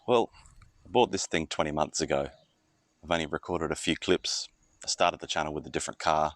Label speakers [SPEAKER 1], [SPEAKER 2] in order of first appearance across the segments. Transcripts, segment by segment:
[SPEAKER 1] Well, I bought this thing 20 months ago. I've only recorded a few clips. I started the channel with a different car,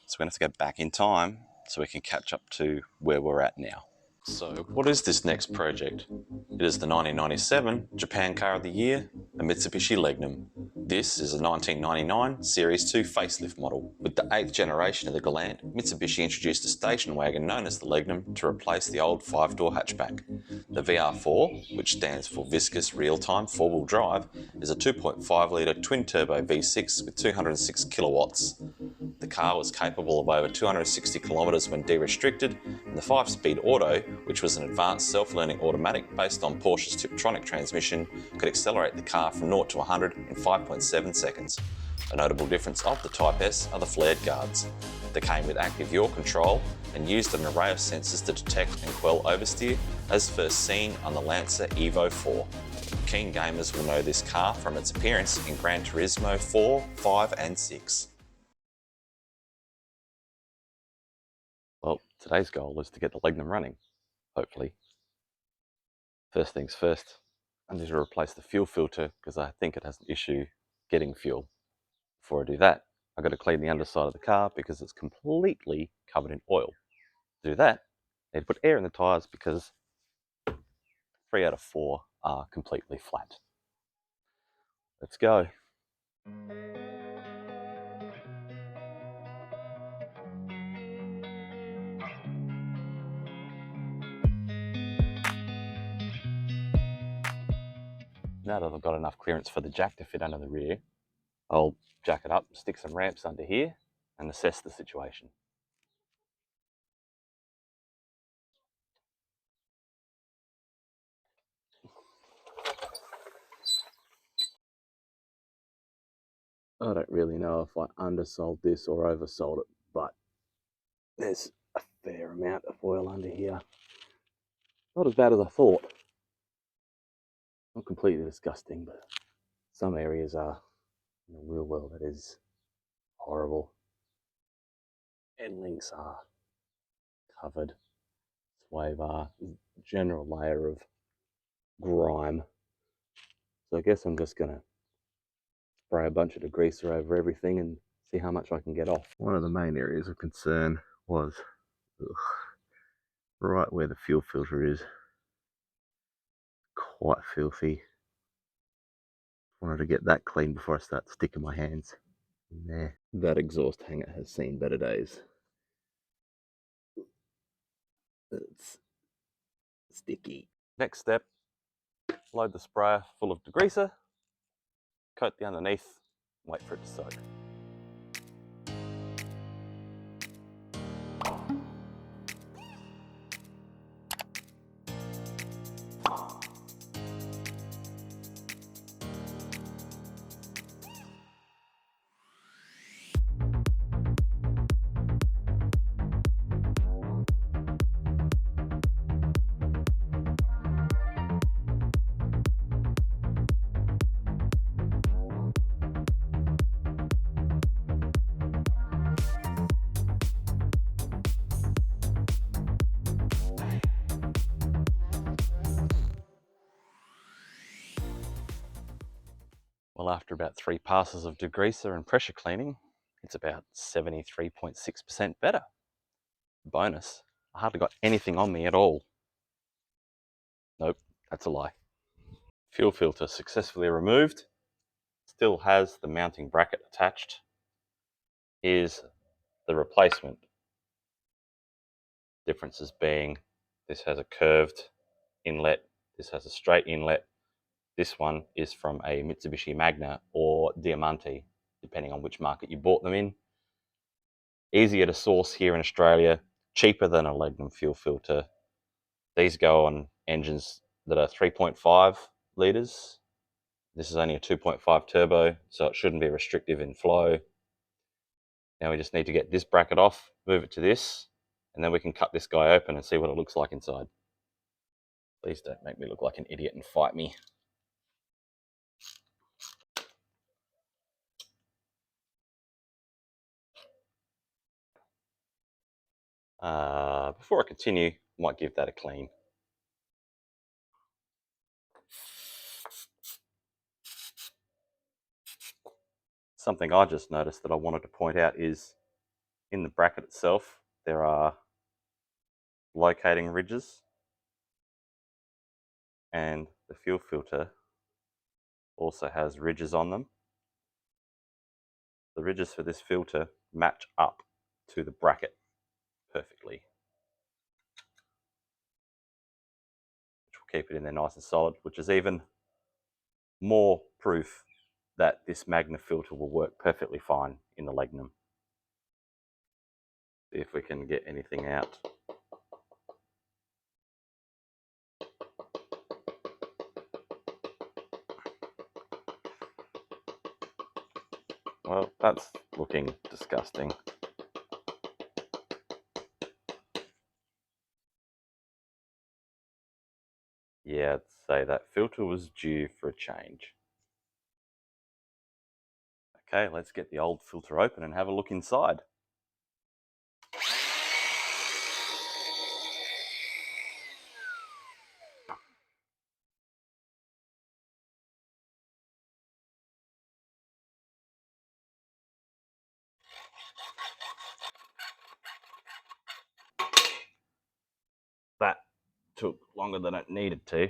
[SPEAKER 1] so we're going to have to go back in time so we can catch up to where we're at now. So, what is this next project? It is the 1997 Japan Car of the Year, a Mitsubishi Legnum. This is a 1999 Series 2 facelift model. With the 8th generation of the Galant, Mitsubishi introduced a station wagon known as the Legnum to replace the old 5-door hatchback. The VR4, which stands for Viscous Real-Time 4-Wheel Drive, is a 2.5 litre twin-turbo V6 with 206 kilowatts. The car was capable of over 260 kilometres when de-restricted, and the 5-speed auto, which was an advanced self-learning automatic based on Porsche's Tiptronic transmission, could accelerate the car from 0 to 100 in 5.7 seconds. A notable difference of the Type S are the flared guards. They came with active yaw control and used an array of sensors to detect and quell oversteer, as first seen on the Lancer Evo 4. Keen gamers will know this car from its appearance in Gran Turismo 4, 5 and 6. Well, today's goal is to get the Legnum running, hopefully. First things first, I need to replace the fuel filter because I think it has an issue getting fuel. Before I do that, I've got to clean the underside of the car because it's completely covered in oil. To do that, I need to put air in the tyres because 3 out of 4 are completely flat. Let's go. Now that I've got enough clearance for the jack to fit under the rear, I'll jack it up, stick some ramps under here and assess the situation. I don't really know if I undersold this or oversold it, but there's a fair amount of oil under here. Not as bad as I thought. Not completely disgusting, but some areas are. In the real world, it is horrible. End links are covered. Sway bar, general layer of grime. So I guess I'm just gonna spray a bunch of degreaser over everything and see how much I can get off. One of the main areas of concern was right where the fuel filter is. Quite filthy. Wanted to get that clean before I start sticking my hands in there. That exhaust hanger has seen better days. It's sticky. Next step, load the sprayer full of degreaser, coat the underneath, wait for it to soak. Well, after about 3 passes of degreaser and pressure cleaning, it's about 73.6% better. Bonus, I hardly got anything on me at all. Nope, that's a lie. Fuel filter successfully removed. Still has the mounting bracket attached. Here's the replacement. Differences being this has a curved inlet, this has a straight inlet. This one is from a Mitsubishi Magna or Diamante, depending on which market you bought them in. Easier to source here in Australia, cheaper than a Legnum fuel filter. These go on engines that are 3.5 litres. This is only a 2.5 turbo, so it shouldn't be restrictive in flow. Now we just need to get this bracket off, move it to this, and then we can cut this guy open and see what it looks like inside. Please don't make me look like an idiot and fight me. Before I continue, I might give that a clean. Something I just noticed that I wanted to point out is in the bracket itself, there are locating ridges, and the fuel filter also has ridges on them. The ridges for this filter match up to the bracket perfectly, which will keep it in there nice and solid, which is even more proof that this Magna filter will work perfectly fine in the Legnum. See if we can get anything out. Well, that's looking disgusting. Yeah, I'd say that filter was due for a change. Okay, let's get the old filter open and have a look inside. That took longer than it needed to.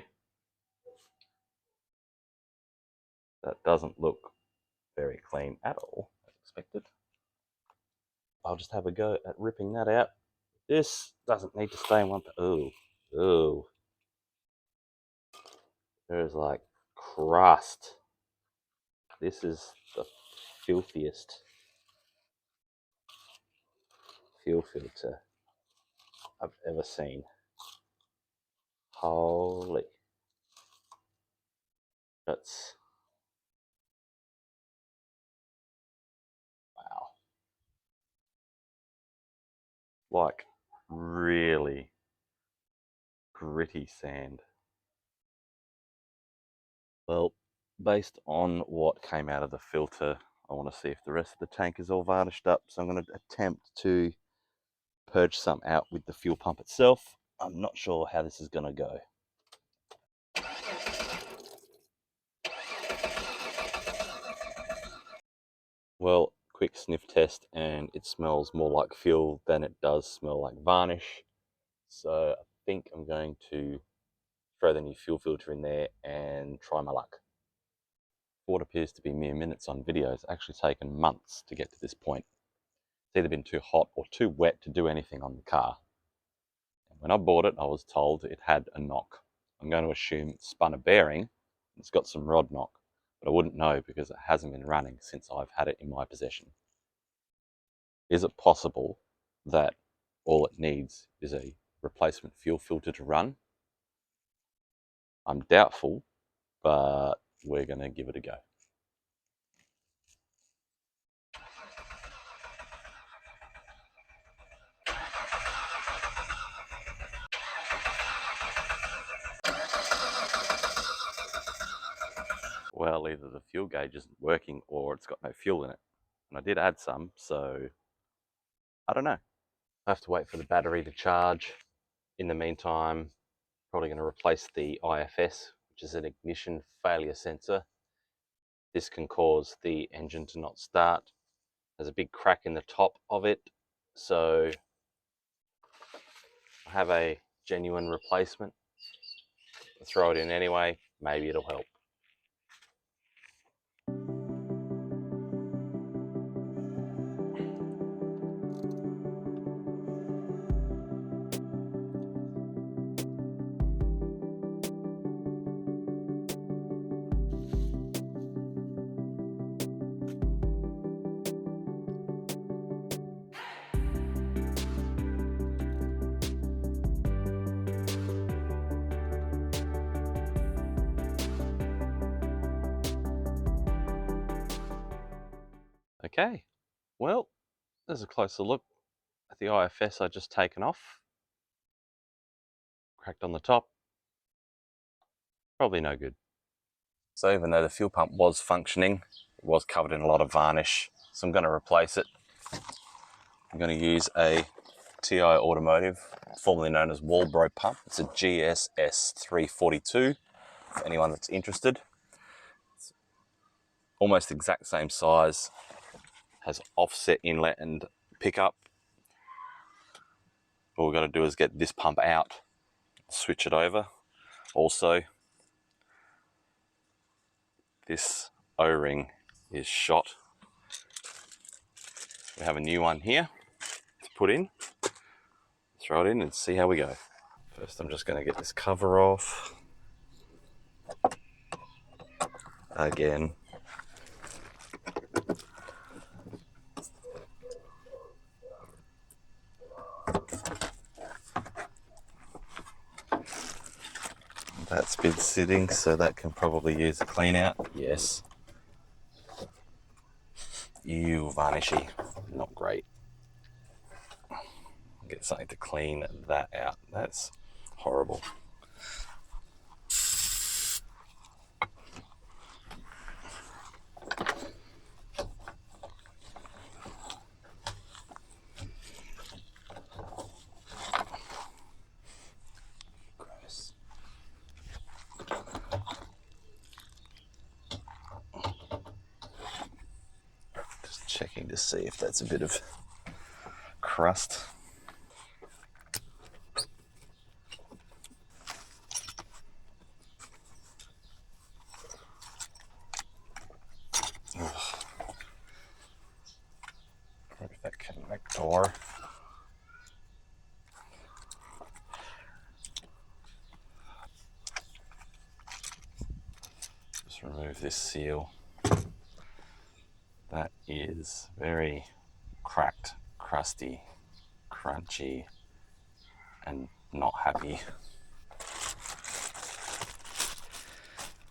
[SPEAKER 1] That doesn't look very clean at all, as expected. I'll just have a go at ripping that out. This doesn't need to stay in one. Oh. There's like crust. This is the filthiest fuel filter I've ever seen. Holy. That's... wow. Like really gritty sand. Well, based on what came out of the filter, I want to see if the rest of the tank is all varnished up. So I'm going to attempt to purge some out with the fuel pump itself. I'm not sure how this is going to go. Well, quick sniff test, and it smells more like fuel than it does smell like varnish. So I think I'm going to throw the new fuel filter in there and try my luck. What appears to be mere minutes on video has actually taken months to get to this point. It's either been too hot or too wet to do anything on the car. And when I bought it, I was told it had a knock. I'm going to assume it spun a bearing. It's got some rod knock, but I wouldn't know because it hasn't been running since I've had it in my possession. Is it possible that all it needs is a replacement fuel filter to run? I'm doubtful, but we're going to give it a go. Well, either the fuel gauge isn't working or it's got no fuel in it. And I did add some, so I don't know. I have to wait for the battery to charge. In the meantime, probably going to replace the IFS, which is an ignition failure sensor. This can cause the engine to not start. There's a big crack in the top of it, so I have a genuine replacement. I'll throw it in anyway, maybe it'll help. Okay, well, there's a closer look at the IFS I just taken off. Cracked on the top. Probably no good. So even though the fuel pump was functioning, it was covered in a lot of varnish, so I'm going to replace it. I'm going to use a TI Automotive, formerly known as Walbro pump. It's a GSS 342, for anyone that's interested. almost exact same size, has offset inlet and pickup. All we've got to do is get this pump out, switch it over. Also, this O-ring is shot. We have a new one here to put in. Throw it in and see how we go. First, I'm just going to get this cover off. Again. That's been sitting, so that can probably use a clean out. Yes. Ew, varnishy. Not great. Get something to clean that out. That's horrible. Gross. Just checking to see if that's a bit of crust. Maybe that connector. Just remove this seal. That is very cracked, crusty, crunchy, and not happy.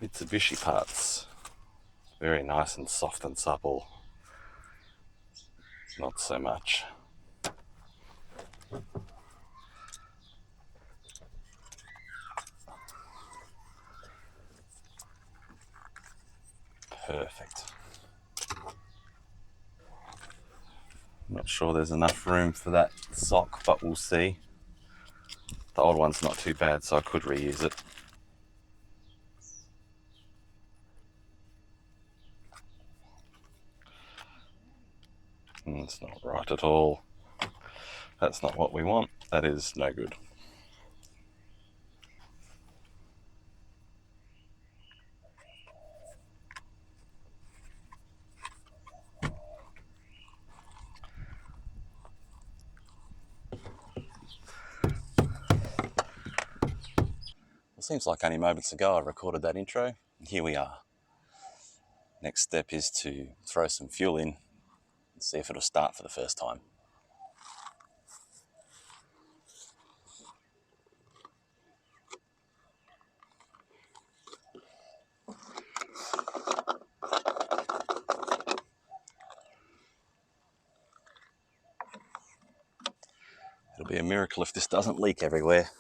[SPEAKER 1] Mitsubishi parts. Very nice and soft and supple. Not so much. Perfect. I'm not sure there's enough room for that sock, but we'll see. The old one's not too bad, so I could reuse it. It's not right at all. That's not what we want. That is no good. It seems like only moments ago I recorded that intro, and here we are. Next step is to throw some fuel in and see if it'll start for the first time. It'll be a miracle if this doesn't leak everywhere.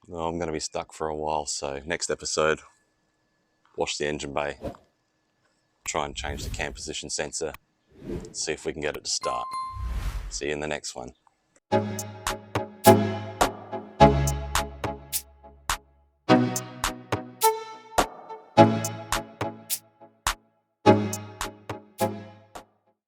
[SPEAKER 1] Well, I'm going to be stuck for a while, so next episode, wash the engine bay, try and change the cam position sensor, see if we can get it to start. See you in the next one.